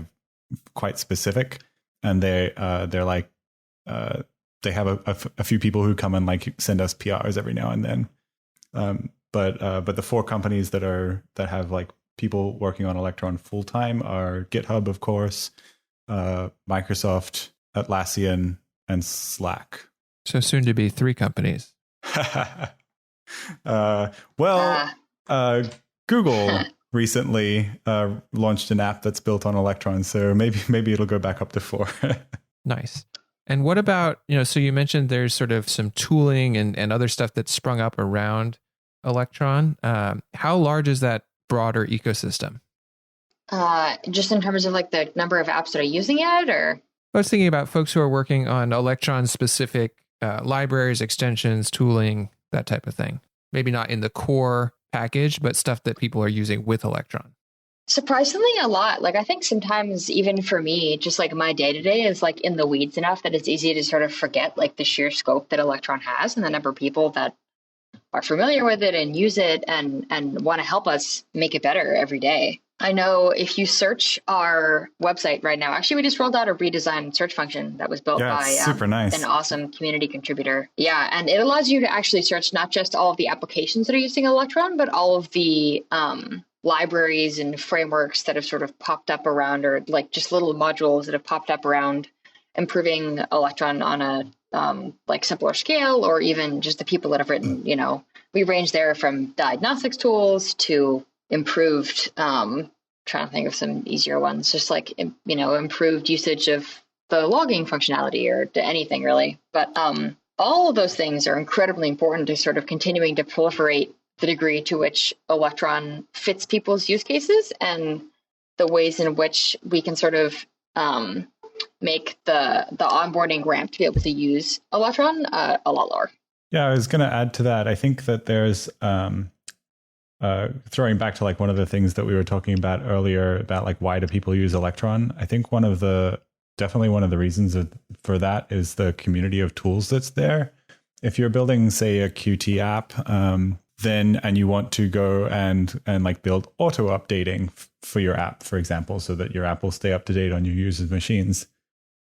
quite specific, and they're like they have a few people who come and like send us PRs every now and then. But the 4 companies that have like people working on Electron full time are GitHub, of course, Microsoft, Atlassian, and Slack. So soon to be 3 companies. Google recently launched an app that's built on Electron, so maybe it'll go back up to 4. Nice. And what about, so you mentioned there's sort of some tooling and other stuff that's sprung up around Electron. How large is that broader ecosystem? Just in terms of like the number of apps that are using it, or? I was thinking about folks who are working on Electron specific libraries, extensions, tooling, that type of thing. maybe not in the core package, but stuff that people are using with Electron? Surprisingly, a lot. Like, I think sometimes even for me, just like my day to day is like in the weeds enough that it's easy to sort of forget like the sheer scope that Electron has and the number of people that are familiar with it and use it and want to help us make it better every day. I know if you search our website right now, actually, we just rolled out a redesigned search function that was built by super nice. an awesome community contributor. Yeah, and it allows you to actually search not just all of the applications that are using Electron, but all of the libraries and frameworks that have sort of popped up around, or like just little modules that have popped up around improving Electron on a like simpler scale, or even just the people that have written, we range there from diagnostics tools to improved, trying to think of some easier ones, just like, improved usage of the logging functionality or to anything really. But all of those things are incredibly important to sort of continuing to proliferate the degree to which Electron fits people's use cases and the ways in which we can sort of make the onboarding ramp to be able to use Electron a lot lower. Yeah, I was going to add to that. I think that there's throwing back to like one of the things that we were talking about earlier about like why do people use Electron? I think definitely one of the reasons for that is the community of tools that's there. If you're building, say, a Qt app, and you want to go and like build auto updating for your app, for example, so that your app will stay up to date on your users' machines.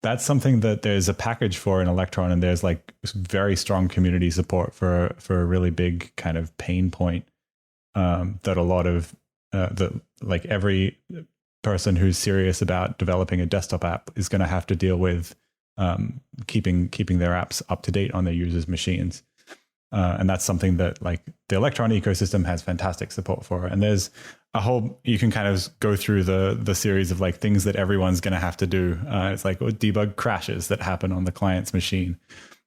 That's something that there's a package for in Electron, and there's like very strong community support for a really big kind of pain point that a lot of like every person who's serious about developing a desktop app is going to have to deal with, keeping their apps up to date on their users' machines. And that's something that like the Electron ecosystem has fantastic support for. And there's a whole, you can kind of go through the series of like things that everyone's going to have to do. It's like debug crashes that happen on the client's machine.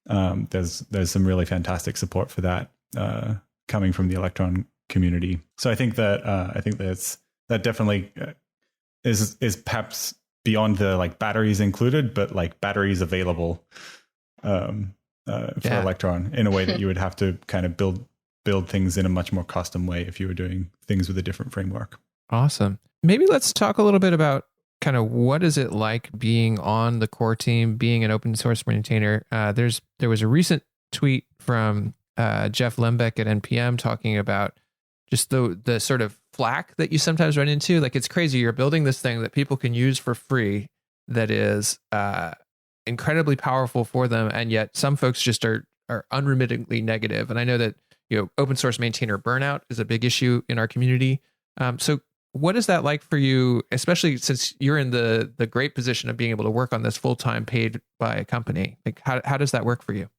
There's some really fantastic support for that coming from the Electron community. So I think that that definitely is perhaps beyond the like batteries included, but like batteries available for Electron in a way that you would have to kind of build things in a much more custom way if you were doing things with a different framework. Awesome. Maybe let's talk a little bit about kind of what is it like being on the core team, being an open source maintainer. There was a recent tweet from Jeff Lembeck at NPM talking about just the sort of flack that you sometimes run into. Like, it's crazy. You're building this thing that people can use for free that is incredibly powerful for them, and yet some folks just are unremittingly negative. And I know that open source maintainer burnout is a big issue in our community. So what is that like for you, especially since you're in the great position of being able to work on this full time, paid by a company? Like, how does that work for you?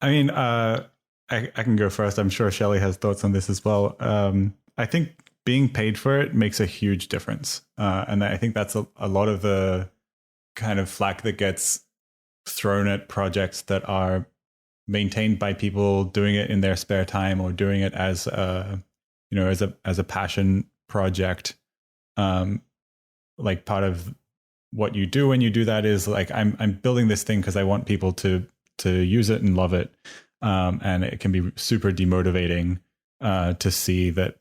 I mean, I can go first. I'm sure Shelley has thoughts on this as well. I think being paid for it makes a huge difference, and I think that's a lot of the kind of flack that gets thrown at projects that are maintained by people doing it in their spare time or doing it as a passion project. Like, part of what you do when you do that is like, I'm building this thing because I want people to use it and love it, and it can be super demotivating to see that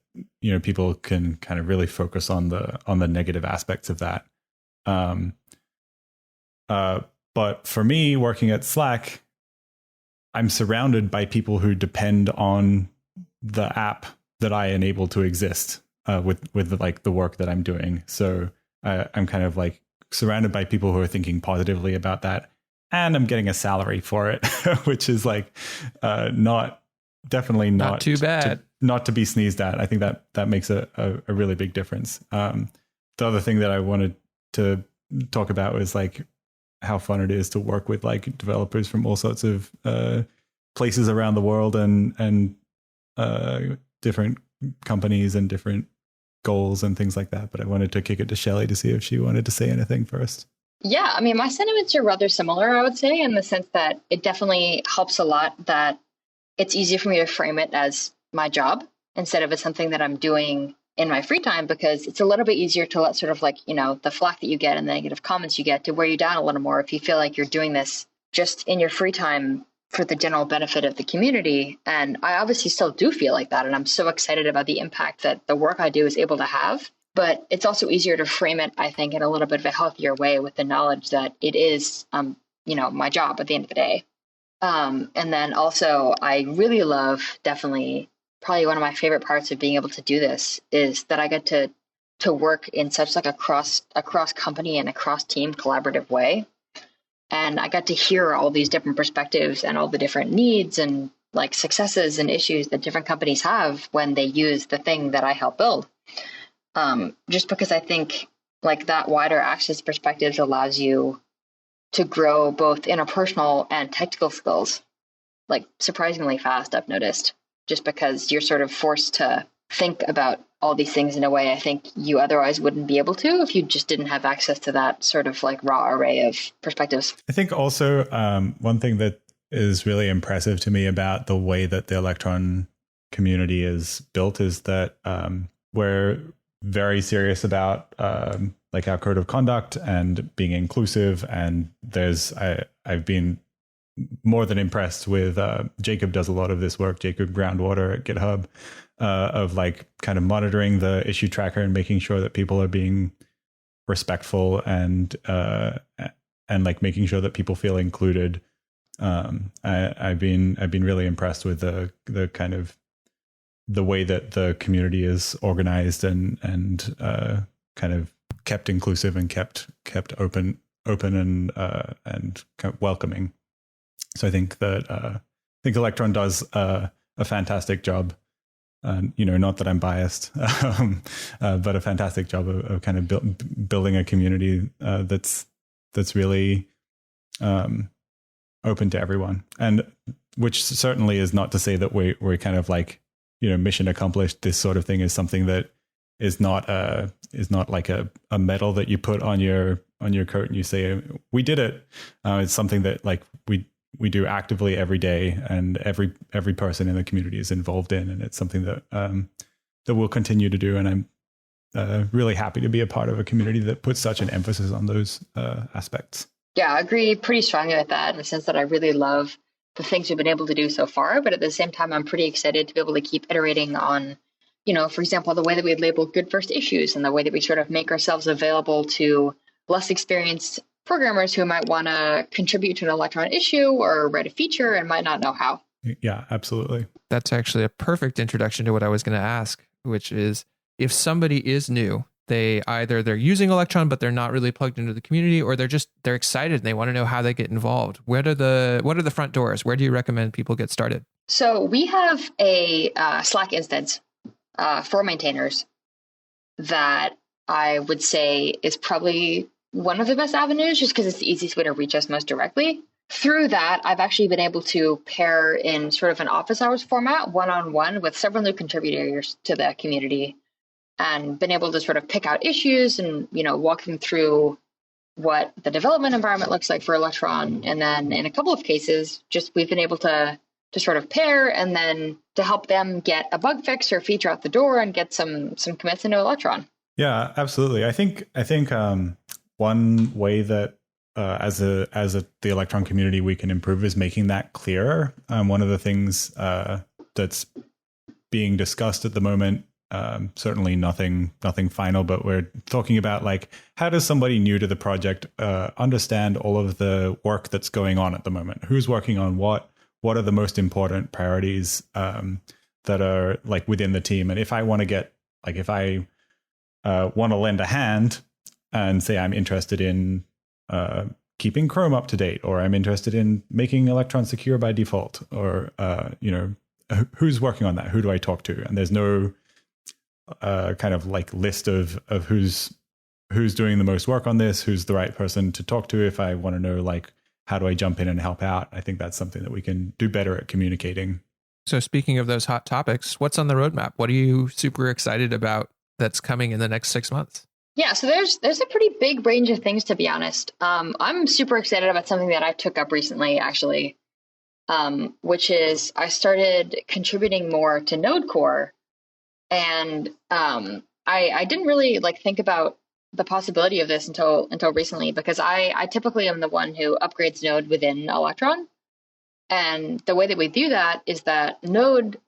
people can kind of really focus on the negative aspects of that. But for me, working at Slack, I'm surrounded by people who depend on the app that I enable to exist with like the work that I'm doing. So I'm kind of like surrounded by people who are thinking positively about that, and I'm getting a salary for it, which is like not too bad, not to be sneezed at. I think that makes a really big difference. The other thing that I wanted to talk about was like how fun it is to work with like developers from all sorts of places around the world and different companies and different goals and things like that. But I wanted to kick it to Shelley to see if she wanted to say anything first. Yeah, I mean, my sentiments are rather similar, I would say, in the sense that it definitely helps a lot that it's easy for me to frame it as my job instead of as something that I'm doing in my free time, because it's a little bit easier to let sort of like, the flack that you get and the negative comments you get to wear you down a little more if you feel like you're doing this just in your free time for the general benefit of the community. And I obviously still do feel like that. And I'm so excited about the impact that the work I do is able to have. But it's also easier to frame it, I think, in a little bit of a healthier way with the knowledge that it is, my job at the end of the day. And then also, I really love, definitely, probably one of my favorite parts of being able to do this is that I get to work in such like a cross company and a cross team collaborative way. And I got to hear all these different perspectives and all the different needs and like successes and issues that different companies have when they use the thing that I help build. Just because I think like that wider access perspectives allows you to grow both interpersonal and technical skills, like surprisingly fast, I've noticed, just because you're sort of forced to think about all these things in a way I think you otherwise wouldn't be able to if you just didn't have access to that sort of like raw array of perspectives. I think also one thing that is really impressive to me about the way that the Electron community is built is that we're very serious about like our code of conduct and being inclusive. And I've been more than impressed with Jacob does a lot of this work, Jacob Groundwater at GitHub, of like kind of monitoring the issue tracker and making sure that people are being respectful and like making sure that people feel included. I've been really impressed with the kind of the way that the community is organized and kind of kept inclusive and kept open and kind of welcoming. So I think that Electron does a fantastic job. Not that I'm biased, but a fantastic job of kind of building a community that's really open to everyone, and which certainly is not to say that we're kind of like mission accomplished. This sort of thing is something that is not like a medal that you put on your coat and you say we did it. It's something that like we do actively every day, and every person in the community is involved in, and it's something that we'll continue to do. And I'm really happy to be a part of a community that puts such an emphasis on those aspects. Yeah, I agree pretty strongly with that, in the sense that I really love the things we've been able to do so far. But at the same time, I'm pretty excited to be able to keep iterating on, for example, the way that we label good first issues and the way that we sort of make ourselves available to less experienced programmers who might want to contribute to an Electron issue or write a feature and might not know how. Yeah, absolutely. That's actually a perfect introduction to what I was going to ask, which is if somebody is new, they're using Electron, but they're not really plugged into the community, or they're excited and they want to know how they get involved. What are the front doors? Where do you recommend people get started? So we have a Slack instance for maintainers that I would say is probably one of the best avenues, just because it's the easiest way to reach us most directly. Through that, I've actually been able to pair in sort of an office hours format, one-on-one, with several new contributors to the community, and been able to sort of pick out issues and, walk them through what the development environment looks like for Electron. And then in a couple of cases, we've been able to sort of pair and then to help them get a bug fix or feature out the door and get some commits into Electron. Yeah, absolutely. I think one way that as the Electron community we can improve is making that clearer. One of the things that's being discussed at the moment, certainly nothing final, but we're talking about like, how does somebody new to the project understand all of the work that's going on at the moment? Who's working on what? What are the most important priorities that are like within the team? And if I want to get like, if I want to lend a hand and say I'm interested in keeping Chrome up to date, or I'm interested in making Electron secure by default, or who's working on that? Who do I talk to? And there's no kind of like list of who's doing the most work on this, who's the right person to talk to if I want to know like, how do I jump in and help out? I think that's something that we can do better at communicating. So speaking of those hot topics, what's on the roadmap? What are you super excited about that's coming in the next 6 months? Yeah, so there's a pretty big range of things, to be honest. I'm super excited about something that I took up recently, actually, which is I started contributing more to Node Core. And I didn't really like think about the possibility of this until recently, because I typically am the one who upgrades Node within Electron. And the way that we do that is that Node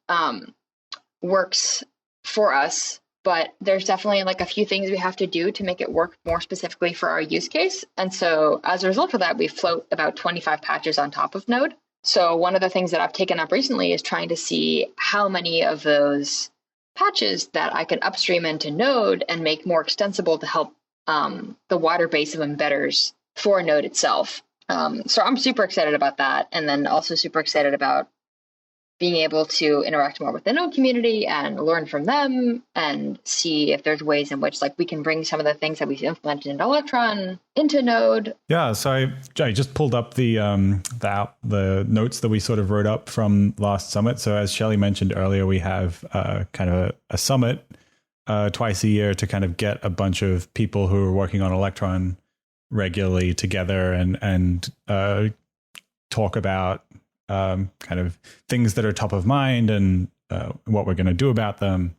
works for us, but there's definitely like a few things we have to do to make it work more specifically for our use case. And so as a result of that, we float about 25 patches on top of Node. So one of the things that I've taken up recently is trying to see how many of those patches that I can upstream into Node and make more extensible to help the wider base of embedders for Node itself. So I'm super excited about that. And then also super excited about being able to interact more with the Node community and learn from them and see if there's ways in which like we can bring some of the things that we've implemented in Electron into Node. Yeah, so I just pulled up the notes that we sort of wrote up from last summit. So as Shelley mentioned earlier, we have kind of a summit twice a year to kind of get a bunch of people who are working on Electron regularly together and talk about kind of things that are top of mind and what we're going to do about them,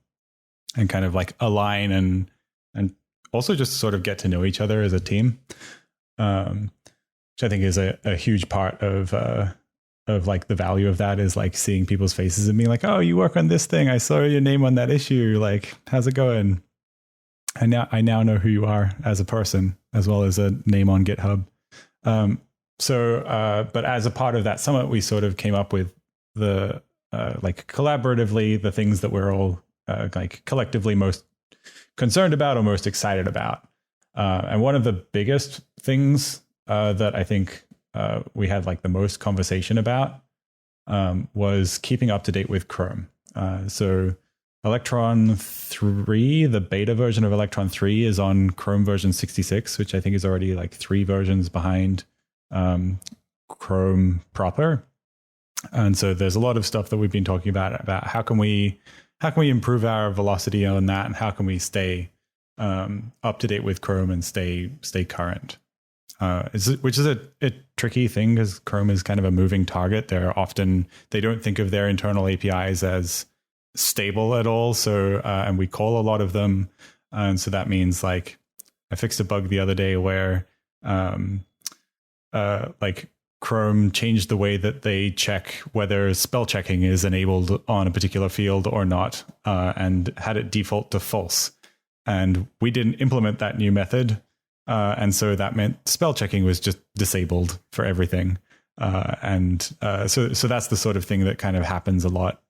and kind of like align and also just sort of get to know each other as a team, which I think is a huge part of like the value of that, is like seeing people's faces and being like, oh, you work on this thing, I saw your name on that issue, like how's it going? I now know who you are as a person as well as a name on GitHub. But as a part of that summit, we sort of came up with the like collaboratively the things that we're all like collectively most concerned about or most excited about. And one of the biggest things that I think we had like the most conversation about was keeping up to date with Chrome. So Electron 3, the beta version of Electron 3 is on Chrome version 66, which I think is already like 3 versions behind Chrome proper. And so there's a lot of stuff that we've been talking about how can we improve our velocity on that, and how can we stay up to date with Chrome and stay current, which is a tricky thing because Chrome is kind of a moving target. They don't think of their internal APIs as stable at all. So and we call a lot of them, and so that means like I fixed a bug the other day where like Chrome changed the way that they check whether spell checking is enabled on a particular field or not, and had it default to false. And we didn't implement that new method. And so that meant spell checking was just disabled for everything. So that's the sort of thing that kind of happens a lot.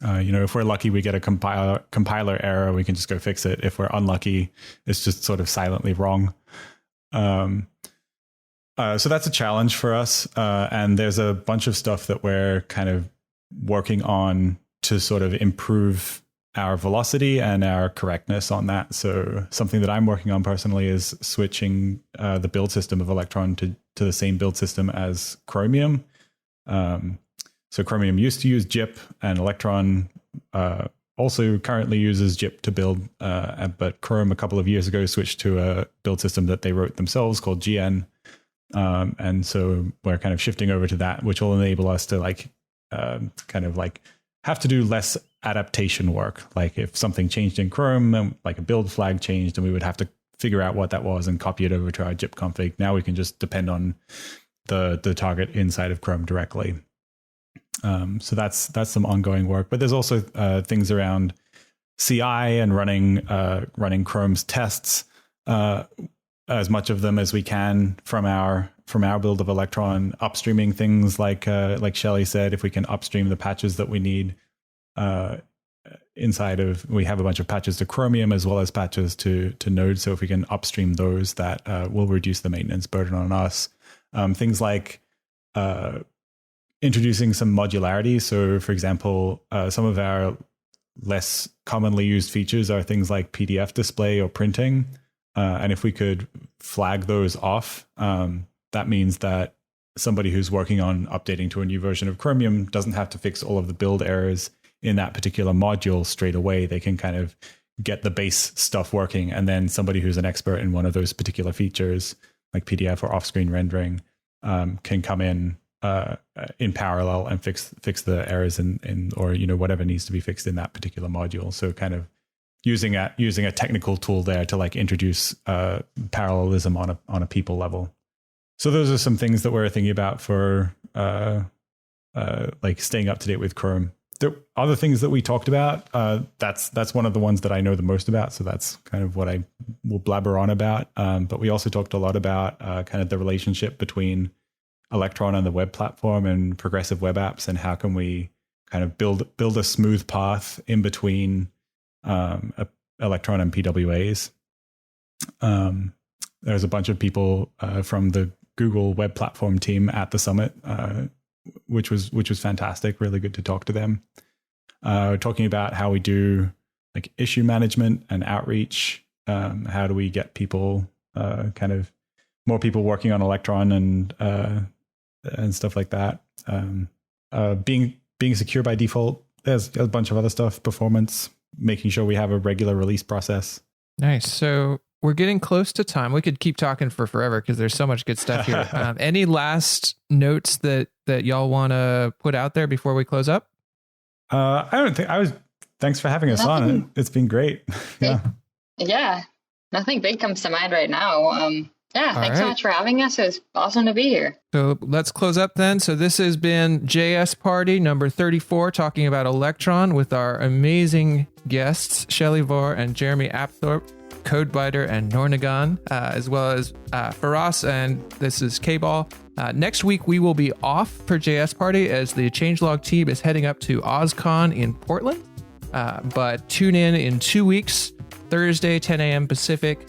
If we're lucky, we get a compiler error, we can just go fix it. If we're unlucky, it's just sort of silently wrong. So that's a challenge for us. And there's a bunch of stuff that we're kind of working on to sort of improve our velocity and our correctness on that. So something that I'm working on personally is switching the build system of Electron to the same build system as Chromium. So Chromium used to use JIP, and Electron also currently uses JIP to build, but Chrome a couple of years ago switched to a build system that they wrote themselves called GN. And so we're kind of shifting over to that, which will enable us to like kind of like have to do less adaptation work. Like if something changed in Chrome, like a build flag changed, and we would have to figure out what that was and copy it over to our JIP config. Now we can just depend on the target inside of Chrome directly. So that's some ongoing work, but there's also things around CI and running Chrome's tests, as much of them as we can from our build of Electron, upstreaming things like Shelley said, if we can upstream the patches that we need inside of, we have a bunch of patches to Chromium as well as patches to Node. So if we can upstream those, that will reduce the maintenance burden on us. Things like introducing some modularity. So for example, some of our less commonly used features are things like PDF display or printing. And if we could flag those off, that means that somebody who's working on updating to a new version of Chromium doesn't have to fix all of the build errors in that particular module straight away. They can kind of get the base stuff working. And then somebody who's an expert in one of those particular features, like PDF or off-screen rendering, can come in parallel and fix the errors in or whatever needs to be fixed in that particular module. So kind of using a technical tool there to like introduce parallelism on a people level. So those are some things that we're thinking about for like staying up to date with Chrome. There are other things that we talked about. That's one of the ones that I know the most about. So that's kind of what I will blabber on about. But we also talked a lot about kind of the relationship between Electron and the web platform and progressive web apps, and how can we kind of build a smooth path in between Electron and PWAs. There's a bunch of people from the Google web platform team at the summit, which was fantastic. Really good to talk to them. Talking about how we do like issue management and outreach. How do we get people kind of more people working on Electron and stuff like that. Being secure by default. There's a bunch of other stuff. Performance, making sure we have a regular release process. Nice. So we're getting close to time. We could keep talking for forever because there's so much good stuff here. Any last notes that y'all want to put out there before we close up? I don't think thanks for having us on. It's been great. Yeah. Nothing big comes to mind right now. Thanks so much for having us. It was awesome to be here. So let's close up then. So this has been JS Party number 34, talking about Electron with our amazing guests, Shelley Vohr and Jeremy Apthorp, Codebiter and Nornagon, as well as Feross, and this is Kball. Next week, we will be off for JS Party as the changelog team is heading up to OzCon in Portland. But tune in 2 weeks, Thursday, 10 a.m. Pacific,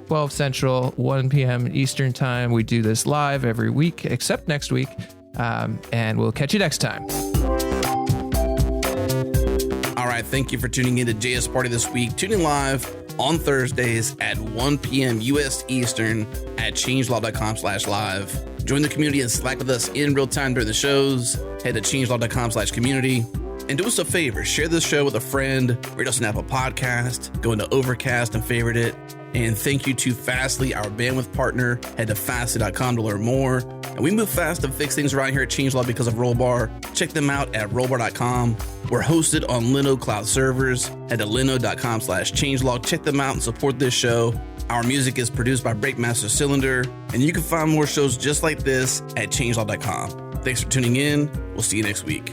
12 Central, 1 p.m. Eastern Time. We do this live every week, except next week. And we'll catch you next time. All right. Thank you for tuning in to JS Party this week. Tune in live on Thursdays at 1 p.m. U.S. Eastern at changelog.com/live. Join the community and Slack with us in real time during the shows. Head to changelog.com/community. And do us a favor, share this show with a friend, rate us an Apple Podcast, go into Overcast and favorite it. And thank you to Fastly, our bandwidth partner. Head to fastly.com to learn more. And we move fast to fix things around here at Changelog because of Rollbar. Check them out at rollbar.com. We're hosted on Linode Cloud servers. Head to linode.com/changelog. Check them out and support this show. Our music is produced by Breakmaster Cylinder. And you can find more shows just like this at changelog.com. Thanks for tuning in. We'll see you next week.